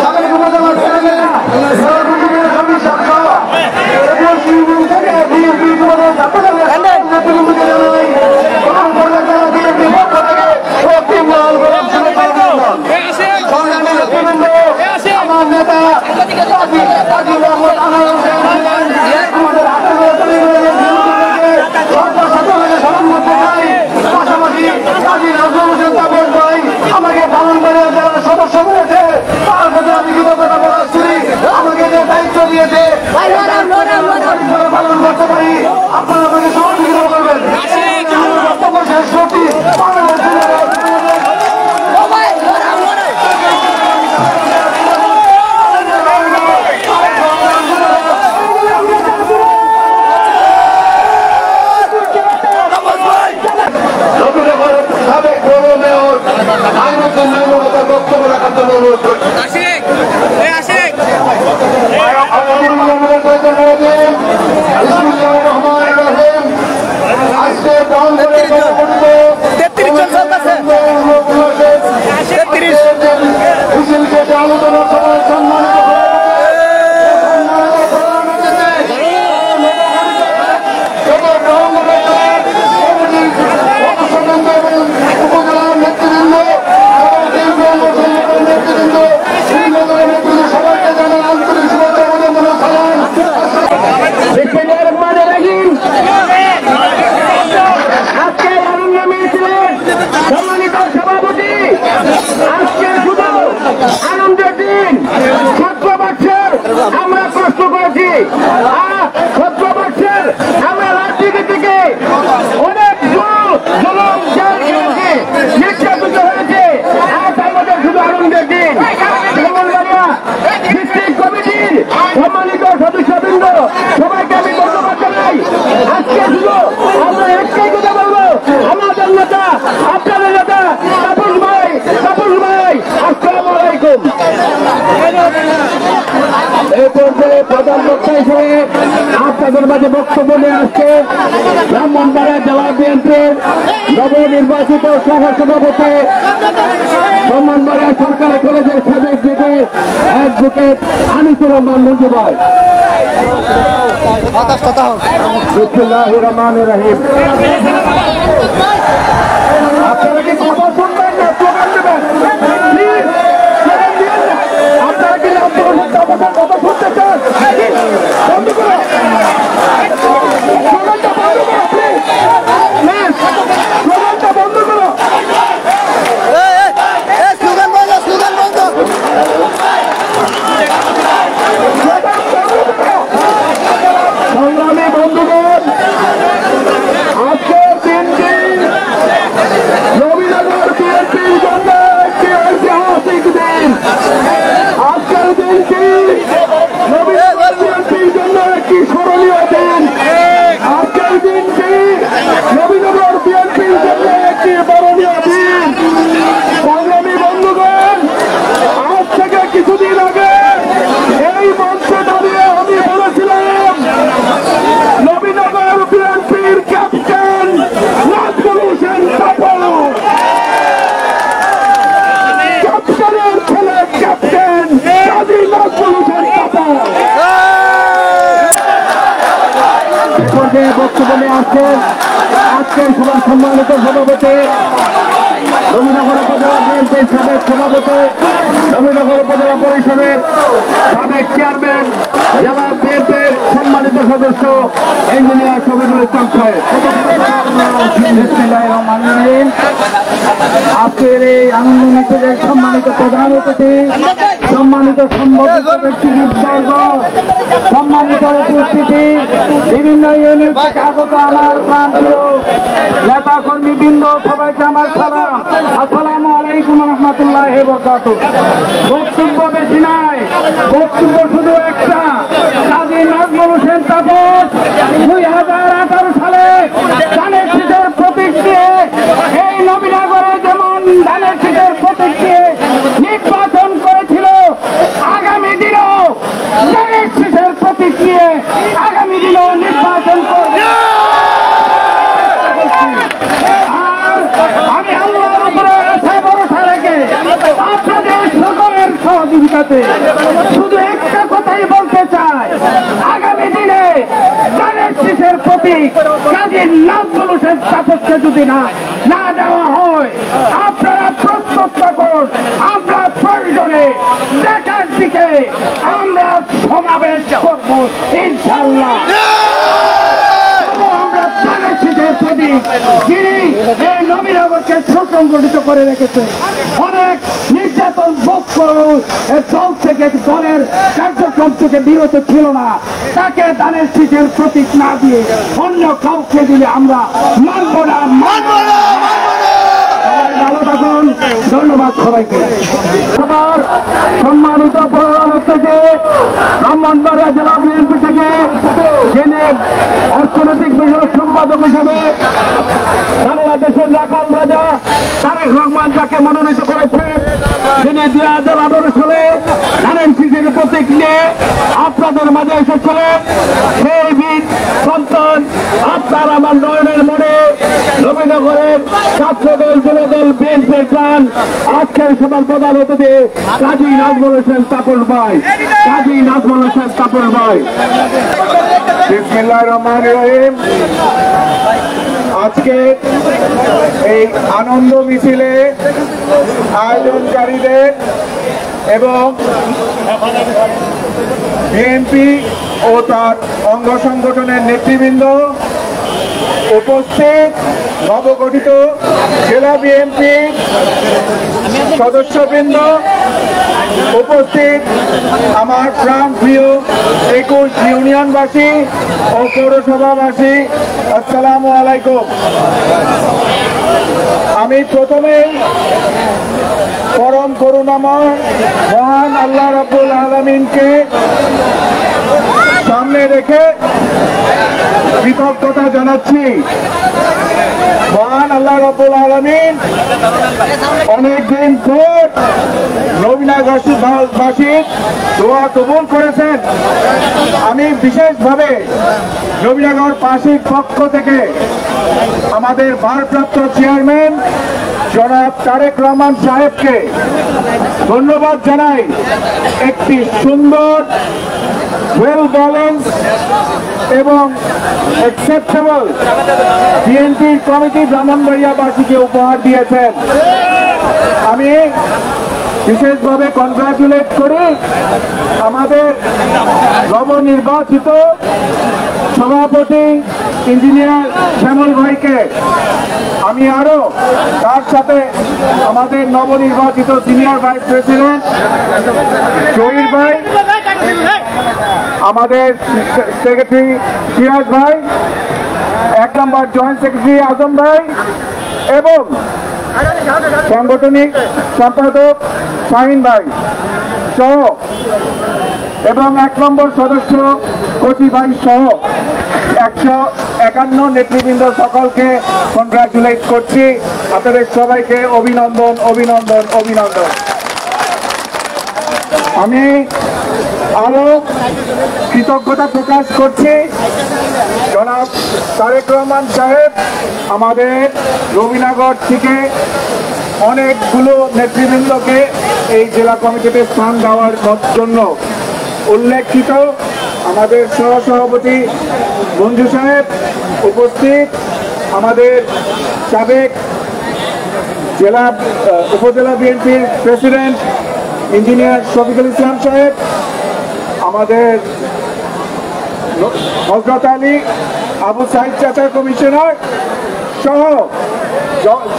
তাদেরকে উপজেলার ছেলেমেয়েরা আমার নেতা আমাকে পালন করে যারা সদস্য রয়েছে তার প্রতি আমি কৃতজ্ঞতা প্রকাশ করি। আমাকে যে দায়িত্ব দিয়েছে পালন করতে পারি, আপনারা আমাকে সহযোগিতা করবেন। বক্তব্য শেষ করছি। বক্তব্য রাখার জন্য অনুরোধ করছি। আলোচনার সময় সম্মানিত আনন্দের দিন। 17 বছর আমরা কষ্ট করেছি, 17 বছর আমরা রাজনীতি থেকে অনেক নির্যাতিত হয়েছে। আজ আমাদের শুধু আনন্দের দিন। ডিস্ট্রিক্ট কমিটির সম্মানিত সদস্যবৃন্দ সবাইকে আমি ধন্যবাদ জানাই। আজকে শুধু আমরা একটাই কথা বলবো, আমাদের নেতা আপনাদের নেতা তাপস ভাই আসসালামু আলাইকুম। এই পর্যায়ে প্রধান বক্তা হিসেবে আপনাদের মাঝে বক্তব্য নিয়ে আসছে ব্রাহ্মণবাড়িয়া জেলা বিএনপির নবনির্বাচিত সহসভাপতি, ব্রাহ্মণবাড়িয়া সরকারি কলেজের সাবেক ডিন অ্যাডভোকেট আনিসুর রহমান মঞ্জু ভাই। বিসমিল্লাহির রহমানির রহিম। আপনারা কি কথা শুনবেন না স্লোগান দেবেন? আপনারা কি আপনাদের কথা শুনতে চান? বন্ধ করো, স্লোগানটা বন্ধ করো, প্লিজ স্লোগানটা বন্ধ করো। স্লোগান বন্ধ সংগ্রামী বন্ধুগণ, আজকের দিনটি নবীনগর বিএনপির জন্য একটি ঐতিহাসিক দিন। আজকের দিনটি নবীনগর বিএনপির জন্য একটি স্মরণীয় দিন। আজকের দিনটি নবীনগর বিএনপির জন্য একটি বরণীয় দিন। সংগ্রামী বন্ধুগণ, আজ থেকে কিছুদিন আগে এই মঞ্চে দাঁড়িয়ে আমি বলেছিলাম নবীনগর বিএনপির ক্যাপ্টেন নাজমুল হোসেন পাপন, ক্যাপ্টেনের ছেলে ক্যাপ্টেন কাজী নাজমুল হোসেন পাপন। বক্তব্য নিয়ে আসছেন আজকের সভার সম্মানিত সভাপতি, নবীনগর উপজেলা বিএনপির সাবেক সভাপতি, নবীনগর উপজেলা পরিষদের সাবেক চেয়ারম্যান, জেলা বিএনপির সম্মানিত সদস্য ইঞ্জিনিয়ার শফিকুল ইসলাম সাহেব। আজকের এই আনন্দ মিছিলের সম্মানিত প্রধান অতিথি, সম্মানিত সম্মানিত ব্যক্তিবর্গ, সম্মানিত উপস্থিতি, বিভিন্ন ইউনিট থেকে আগত আমার প্রান্তীয় নেতা কর্মী বৃন্দ, সবাইকে আমার সালাম। আসসালামু আলাইকুম রহমতুল্লাহ বারাকাতুহু। বক্তব্য বেশি নাই, বক্তব্য শুধু একটা। কাজী নাজমুল হোসেন তাপস 2018 সালে ধানের শীষের প্রতীক দিয়ে এই নবীনগরে যেমন ধানের শীষের প্রতীক দিয়ে নির্বাচন করেছিল, আগামী দিনও ধানের শীষের প্রতীক দিয়ে আগামী দিনও নির্বাচন করবে। আমি আল্লাহর উপরে আশা ভরসা রেখে আপনাদের সকলের সহযোগিতা সহযোগিতাতে। শুধু একটা কথাই বলতে চাই, আগামী দিনে ধানের শীষের প্রতীক কাজী নাজমুল হোসেন স্থাপত্যকে যদি না দেওয়া হয়, আপনারা প্রস্তুত থাকুন, আমরা প্রয়োজনে ঢাকার দিকে আমরা সমাবেশ করবো ইনশাল্লাহ। আমরা ধানের শীষের প্রতীক যিনি এই নবীনগরকে সুসংগঠিত করে রেখেছে, অনেক নির্যাতন ভোগ করেও দল থেকে দলের কার্যক্রম থেকে বিরত ছিল না, তাকে ধানের শীষের প্রতীক না দিয়ে অন্য কাউকে দিলে আমরা মানব না, মানব না। ভালো থাকুন, ধন্যবাদ সবাইকে। সবার সম্মানিত প্রধান থেকে ব্রাহ্মণবাড়িয়া জেলা বিএনপি থেকে যিনি অর্থনৈতিক বিষয়ক সম্পাদক হিসেবে বাংলাদেশের রাখাল রাজা তারেক রহমান যাকে মনোনীত করেছে, তিনি 2018 সালে ধানের শীষের প্রতীক নিয়ে আপনাদের মাঝে এসেছিলেন। সেই বীর সন্তান আপনার আমার নয়নের মনে নবীনগরের ছাত্রদল যুবদল বিএনপির প্রাণ আজকের সভার প্রধান অতিথি কাজী নাজমুল হোসেন তাপস ভাই, কাজী নাজমুল হোসেন তাপস ভাই। বিসমিল্লাহির রহমানির রহিম। আজকে এই আনন্দ মিছিলে আয়োজনকারীদের এবং বিএনপি ও তার অঙ্গ সংগঠনের নেতৃবৃন্দ, উপস্থিত নবগঠিত জেলা বিএনপি সদস্যবৃন্দ, উপস্থিত আমার প্রাণ প্রিয় 21 ইউনিয়নবাসী ও পৌরসভাবাসী, আসসালামু আলাইকুম। আমি প্রথমেই পরম করুণাময় মহান আল্লাহ রাব্বুল আলামিনকে সামনে রেখে কৃতজ্ঞতা জানাচ্ছি। মহান আল্লাহ রাব্বুল আলামিন অনেকদিন পর নবীনগরবাসীর দোয়া কবুল করেছেন। আমি বিশেষভাবে নবীনগরবাসীর পক্ষ থেকে আমাদের ভারপ্রাপ্ত চেয়ারম্যান জনাব তারেক রহমান সাহেবকে ধন্যবাদ জানাই। একটি সুন্দর, ওয়েল ব্যালেন্স এবং অ্যাকসেপ্টেবল বিএনপি কমিটি ব্রাহ্মণবাড়িয়াবাসীকে উপহার দিয়েছেন। আমি বিশেষভাবে কনগ্রাচুলেট করি আমাদের নবনির্বাচিত সভাপতি ইঞ্জিনিয়ার শ্যামল ভাইকে। আমি আরো তার সাথে আমাদের নবনির্বাচিত সিনিয়র ভাইস প্রেসিডেন্ট জহির ভাই, আমাদের সেক্রেটারি সিরাজ ভাই, 1 নম্বর জয়েন্ট সেক্রেটারি আজম ভাই এবং সাংগঠনিক সম্পাদক শাহিন ভাই সহ এবং 1 নম্বর সদস্য কচি ভাই সহ 151 নেতৃবৃন্দ সকলকে কনগ্রাচুলেট করছি। আপনাদের সবাইকে অভিনন্দন, অভিনন্দন, অভিনন্দন। আমি আরো কৃতজ্ঞতা প্রকাশ করছি জনাব তারেক রহমান সাহেব আমাদের রবীনগর থেকে অনেকগুলো নেতৃবৃন্দকে এই জেলা কমিটিতে স্থান দেওয়ার জন্য উল্লেখিত আমাদের সহসভাপতি মঞ্জু সাহেব, উপস্থিত আমাদের সাবেক জেলা উপজেলা বিএনপির প্রেসিডেন্ট ইঞ্জিনিয়ার শফিকুল ইসলাম সাহেব, আমাদের হযরত আলী আবু সাইদ চাচা কমিশনার সহ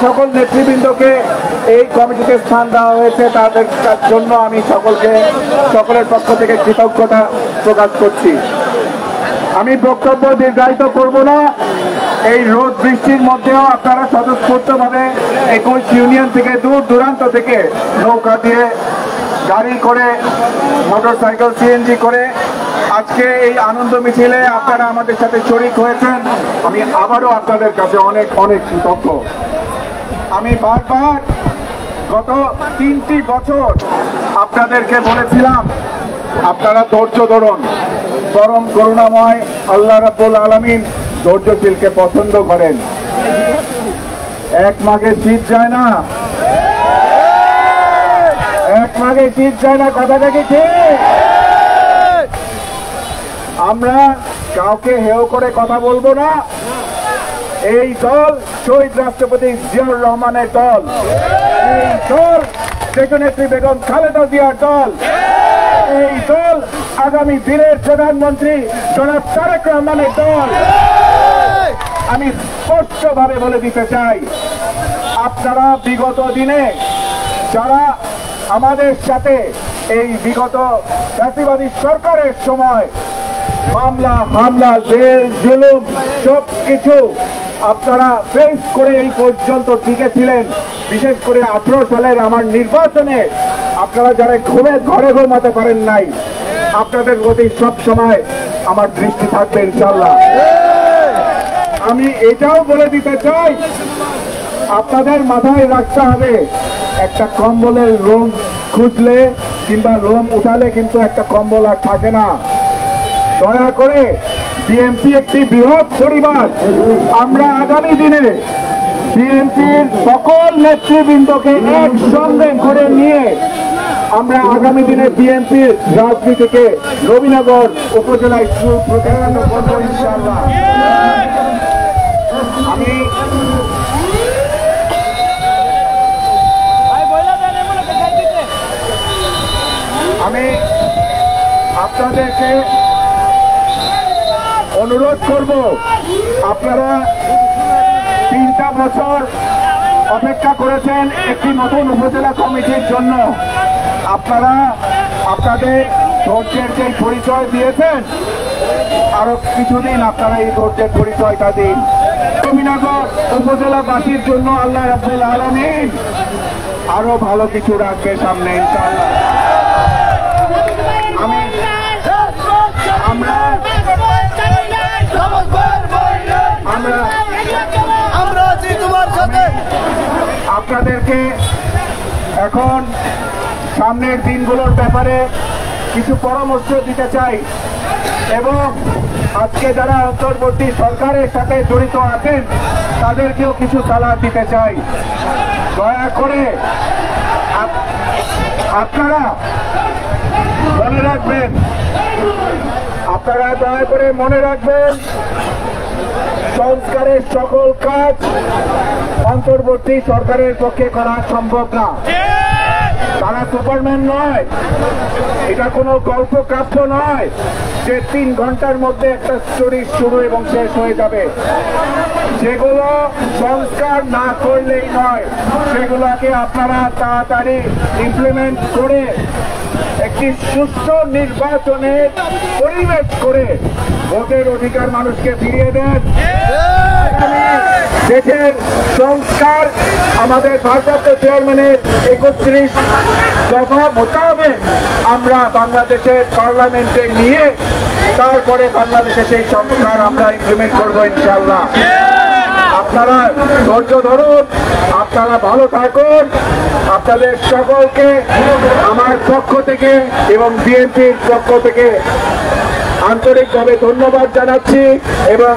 সকল নেতৃবৃন্দকে এই কমিটিতে স্থান দেওয়া হয়েছে। তাদের জন্য আমি সকলের পক্ষ থেকে কৃতজ্ঞতা প্রকাশ করছি। আমি বক্তব্য দীর্ঘায়িত করব না। এই রোদ বৃষ্টির মধ্যেও আপনারা স্বতঃস্ফূর্তভাবে 21 ইউনিয়ন থেকে দূর দূরান্ত থেকে নৌকা দিয়ে, গাড়ি করে, মোটরসাইকেল, সিএনজি করে আজকে এই আনন্দ মিছিলে আপনারা আমাদের সাথে শরীক হয়েছেন। আমি আবারও আপনাদের কাছে অনেক অনেক কৃতজ্ঞ। আমি বারবার গত 3টি বছর আপনাদেরকে বলেছিলাম আপনারা ধৈর্য ধরুন। পরম করুণাময় আল্লাহ রাব্বুল আলামিন ধৈর্যশীলকে পছন্দ করেন। 1 মাঘে শীত যায় না, এক মাঘে শীত যায় না, কথাটা কি ঠিক? আমরা কাউকে হেয় করে কথা বলবো না। এই দল শহীদ রাষ্ট্রপতি জিয়াউর রহমানের দল, এই দল দেশনেত্রী বেগম খালেদা জিয়ার দল, এই দল আগামী দিনের প্রধানমন্ত্রী জনাব তারেক রহমানের দল। আমি স্পষ্টভাবে বলে দিতে চাই, আপনারা বিগত দিনে যারা আমাদের সাথে এই বিগত ফ্যাসিবাদী সরকারের সময় মামলা হামলা জেল জুলুম সবকিছু আপনারা ফেস করে এই পর্যন্ত টিকেছিলেন, বিশেষ করে 18 সালের আমার নির্বাচনে আপনারা যারা ঘরে ঘুমাতে পারেন নাই, আপনাদের প্রতি সব সময় আমার দৃষ্টি থাকবে ইনশাল্লাহ। আমি এটাও বলে দিতে চাই, আপনাদের মাথায় রাখতে হবে, একটা কম্বলের লোম খুঁজলে কিংবা লোম উঠালে কিন্তু একটা কম্বল আর থাকে না। দয়া করে বিএনপি একটি বৃহৎ পরিবার, আমরা আগামী দিনে বিএনপির সকল নেতৃবৃন্দকে একসঙ্গে করে নিয়ে আমরা আগামী দিনে বিএনপির রাজনীতিকে নবীনগর উপজেলায় সুপ্রতিষ্ঠিত করব ইনশাআল্লাহ। আমি আপনাদেরকে অনুরোধ করব, আপনারা 3টা বছর অপেক্ষা করেছেন একটি নতুন উপজেলা কমিটির জন্য। আপনারা আপনাদের ধৈর্যের যে পরিচয় দিয়েছেন, আরো কিছুদিন আপনারা এই ধৈর্যের পরিচয়টা দিন। নবীনগর উপজেলাবাসীর জন্য আল্লাহ রাব্বুল আলামিন আরো ভালো কিছু রাখবে সামনে ইনশাআল্লাহ। আপনাদেরকে এখন সামনের দিনগুলোর ব্যাপারে কিছু পরামর্শ দিতে চাই এবং আজকে যারা অন্তর্বর্তী সরকারের সাথে জড়িত আছেন তাদেরকেও কিছু সালাহ দিতে চাই। দয়া করে আপনারা মনে রাখবেন, সংস্কারের সকল কাজ অন্তর্বর্তী সরকারের পক্ষে করা সম্ভব না। তারা সুপারম্যান নয়, এটা কোনো গল্প কাব্য নয় যে 3 ঘন্টার মধ্যে একটা স্টোরি শুরু এবং শেষ হয়ে যাবে। সেগুলো সংস্কার না করলেই নয়, সেগুলোকে আপনারা তাড়াতাড়ি ইমপ্লিমেন্ট করে একটি সুষ্ঠু নির্বাচনের পরিবেশ করে ভোটের অধিকার মানুষকে ফিরিয়ে দেন। দেশের সংস্কার আমাদের ভারপ্রাপ্ত চেয়ারম্যানের 31 দফা মোতাবেক আমরা বাংলাদেশের পার্লামেন্টে নিয়ে তারপরে বাংলাদেশে সেই সংস্কার আমরা ইমপ্লিমেন্ট করবো ইনশাআল্লাহ। আপনারা ধৈর্য ধরুন, আপনারা ভালো থাকুন। আপনাদের সকলকে আমার পক্ষ থেকে এবং বিএনপির পক্ষ থেকে আন্তরিকভাবে ধন্যবাদ জানাচ্ছি এবং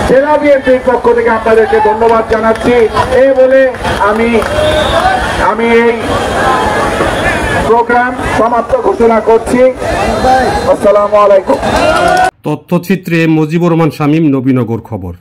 জেলা বিএনপির পক্ষ থেকে আপনাদেরকে ধন্যবাদ জানাচ্ছি। এই বলে আমি এই প্রোগ্রাম সমাপ্ত ঘোষণা করছি। আসসালামু আলাইকুম। তথ্যচিত্রে মজিবুর রহমান শামীম, নবীনগর খবর।